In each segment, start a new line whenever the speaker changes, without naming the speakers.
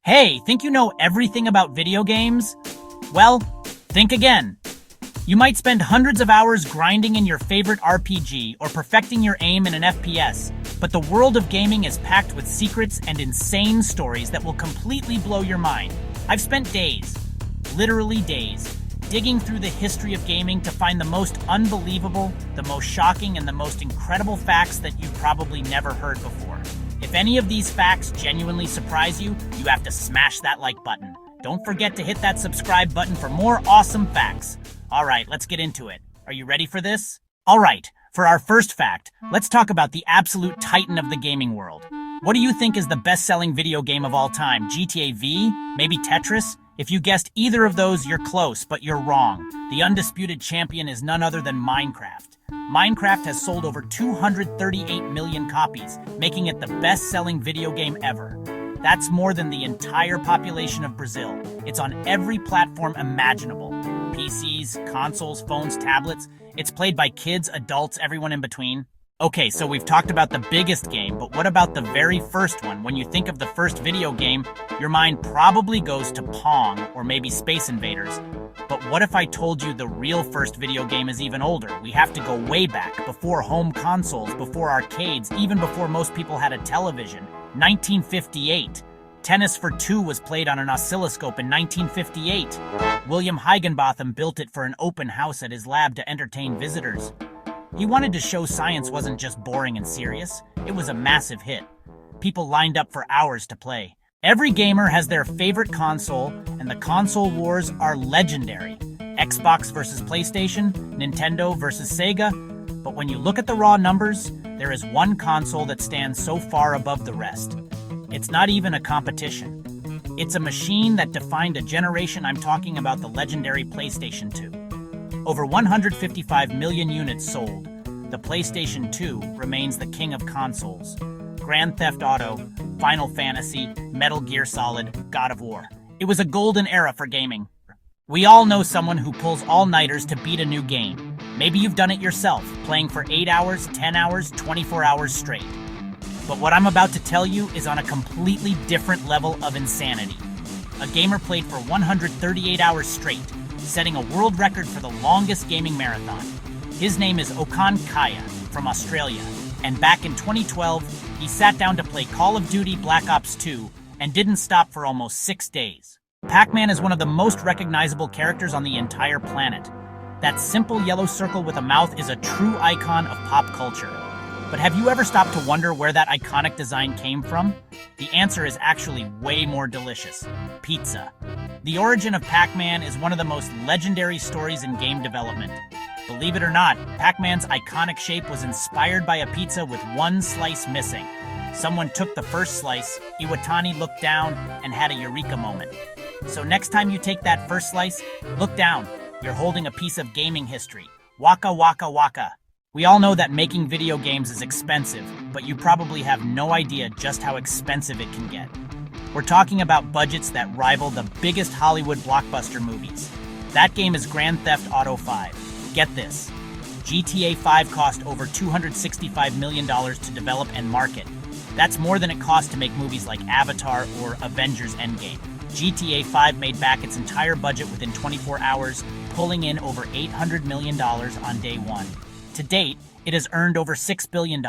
Hey, think you know everything about video games? Well, think again. You might spend hundreds of hours grinding in your favorite RPG or perfecting your aim in an FPS, but the world of gaming is packed with secrets and insane stories that will completely blow your mind. I've spent days, literally days, digging through the history of gaming to find the most unbelievable, the most shocking, and the most incredible facts that you've probably never heard before. If any of these facts genuinely surprise you, you have to smash that like button. Don't forget to hit that subscribe button for more awesome facts. Alright, let's get into it. Are you ready for this? Alright, for our first fact, let's talk about the absolute titan of the gaming world. What do you think is the best-selling video game of all time? GTA V? Maybe Tetris? If you guessed either of those, you're close, but you're wrong. The undisputed champion is none other than Minecraft. Minecraft has sold over 238 million copies, making it the best-selling video game ever. That's more than the entire population of Brazil. It's on every platform imaginable. PCs, consoles, phones, tablets. It's played by kids, adults, everyone in between. Okay, so we've talked about the biggest game, but what about the very first one? When you think of the first video game, your mind probably goes to Pong or maybe Space Invaders. But what if I told you the real first video game is even older? We have to go way back, before home consoles, before arcades, even before most people had a television. 1958. Tennis for Two was played on an oscilloscope in 1958. William Higginbotham built it for an open house at his lab to entertain visitors. He wanted to show science wasn't just boring and serious. It was a massive hit. People lined up for hours to play. Every gamer has their favorite console, and the console wars are legendary. Xbox versus PlayStation, Nintendo versus Sega. But when you look at the raw numbers, there is one console that stands so far above the rest. It's not even a competition. It's a machine that defined a generation. I'm talking about the legendary PlayStation 2. Over 155 million units sold, the PlayStation 2 remains the king of consoles. Grand Theft Auto, Final Fantasy, Metal Gear Solid, God of War. It was a golden era for gaming. We all know someone who pulls all-nighters to beat a new game. Maybe you've done it yourself, playing for 8 hours, 10 hours, 24 hours straight. But what I'm about to tell you is on a completely different level of insanity. A gamer played for 138 hours straight, setting a world record for the longest gaming marathon. His name is Okan Kaya from Australia, and back in 2012, he sat down to play Call of Duty Black Ops 2 and didn't stop for almost 6 days. Pac-Man is one of the most recognizable characters on the entire planet. That simple yellow circle with a mouth is a true icon of pop culture. But have you ever stopped to wonder where that iconic design came from? The answer is actually way more delicious: pizza. The origin of Pac-Man is one of the most legendary stories in game development. Believe it or not, Pac-Man's iconic shape was inspired by a pizza with one slice missing. Someone took the first slice, Iwatani looked down, and had a eureka moment. So next time you take that first slice, look down. You're holding a piece of gaming history. Waka waka waka. We all know that making video games is expensive, but you probably have no idea just how expensive it can get. We're talking about budgets that rival the biggest Hollywood blockbuster movies. That game is Grand Theft Auto 5. Get this. GTA 5 cost over $265 million to develop and market. That's more than it cost to make movies like Avatar or Avengers Endgame. GTA 5 made back its entire budget within 24 hours, pulling in over $800 million on day one. To date, it has earned over $6 billion.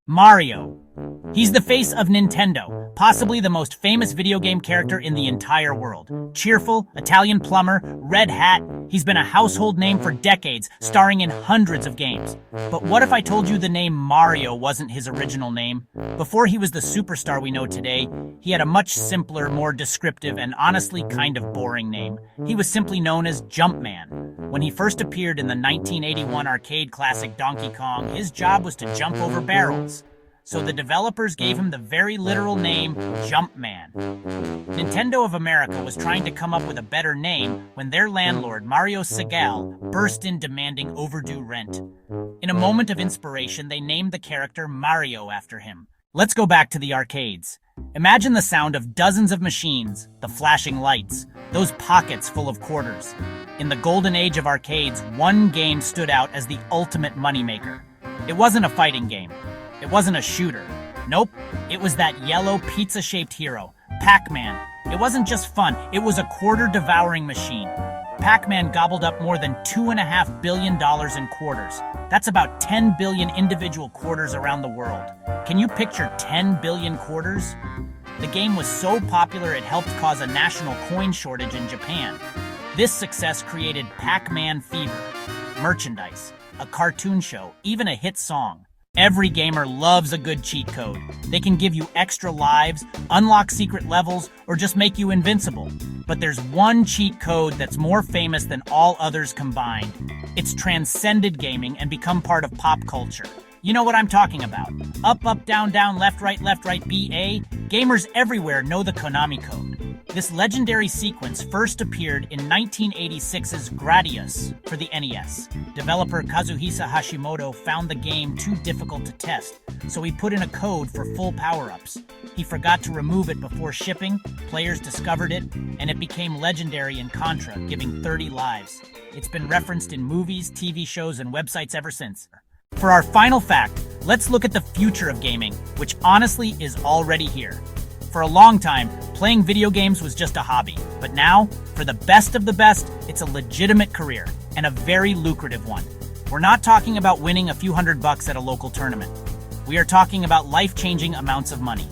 Mario. He's the face of Nintendo, possibly the most famous video game character in the entire world. Cheerful, Italian plumber, red hat, he's been a household name for decades, starring in hundreds of games. But what if I told you the name Mario wasn't his original name? Before he was the superstar we know today, he had a much simpler, more descriptive, and honestly kind of boring name. He was simply known as Jumpman. When he first appeared in the 1981 arcade classic Donkey Kong, his job was to jump over barrels. So the developers gave him the very literal name Jumpman. Nintendo of America was trying to come up with a better name when their landlord, Mario Segal, burst in demanding overdue rent. In a moment of inspiration, they named the character Mario after him. Let's go back to the arcades. Imagine the sound of dozens of machines, the flashing lights, those pockets full of quarters. In the golden age of arcades, one game stood out as the ultimate moneymaker. It wasn't a fighting game. It wasn't a shooter. Nope, it was that yellow pizza-shaped hero, Pac-Man. It wasn't just fun, it was a quarter-devouring machine. Pac-Man gobbled up more than $2.5 billion in quarters. That's about 10 billion individual quarters around the world. Can you picture 10 billion quarters? The game was so popular it helped cause a national coin shortage in Japan. This success created Pac-Man Fever, merchandise, a cartoon show, even a hit song. Every gamer loves a good cheat code. They can give you extra lives, unlock secret levels, or just make you invincible. But there's one cheat code that's more famous than all others combined. It's transcended gaming and become part of pop culture. You know what I'm talking about. Up, up, down, down, left, right, BA. Gamers everywhere know the Konami code. This legendary sequence first appeared in 1986's Gradius for the NES. Developer Kazuhisa Hashimoto found the game too difficult to test, so he put in a code for full power-ups. He forgot to remove it before shipping, players discovered it, and it became legendary in Contra, giving 30 lives. It's been referenced in movies, TV shows, and websites ever since. For our final fact, let's look at the future of gaming, which honestly is already here. For a long time, playing video games was just a hobby, but now, for the best of the best, it's a legitimate career, and a very lucrative one. We're not talking about winning a few $100 at a local tournament. We are talking about life-changing amounts of money.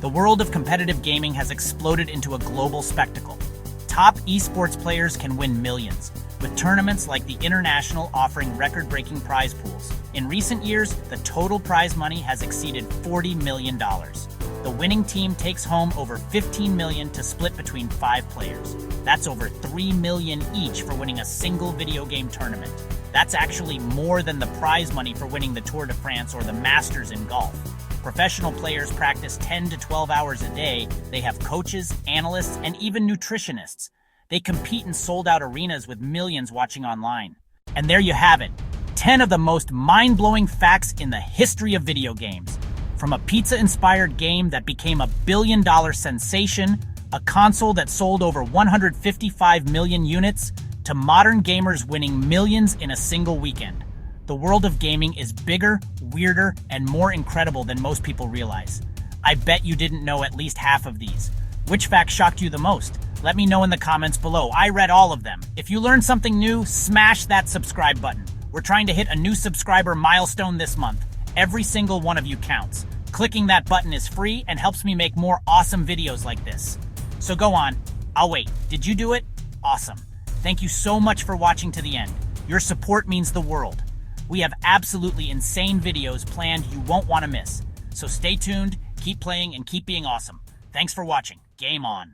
The world of competitive gaming has exploded into a global spectacle. Top esports players can win millions, with tournaments like the International offering record-breaking prize pools. In recent years, the total prize money has exceeded $40 million. The winning team takes home over $15 million to split between 5 players. That's over $3 million each for winning a single video game tournament. That's actually more than the prize money for winning the Tour de France or the Masters in golf. Professional players practice 10 to 12 hours a day. They have coaches, analysts, and even nutritionists. They compete in sold-out arenas with millions watching online. And there you have it, 10 of the most mind-blowing facts in the history of video games. From a pizza-inspired game that became a billion-dollar sensation, a console that sold over 155 million units, to modern gamers winning millions in a single weekend. The world of gaming is bigger, weirder, and more incredible than most people realize. I bet you didn't know at least half of these. Which fact shocked you the most? Let me know in the comments below. I read all of them. If you learned something new, smash that subscribe button. We're trying to hit a new subscriber milestone this month. Every single one of you counts. Clicking that button is free and helps me make more awesome videos like this. So go on. I'll wait. Did you do it? Awesome. Thank you so much for watching to the end. Your support means the world. We have absolutely insane videos planned you won't want to miss. So stay tuned, keep playing, and keep being awesome. Thanks for watching. Game on.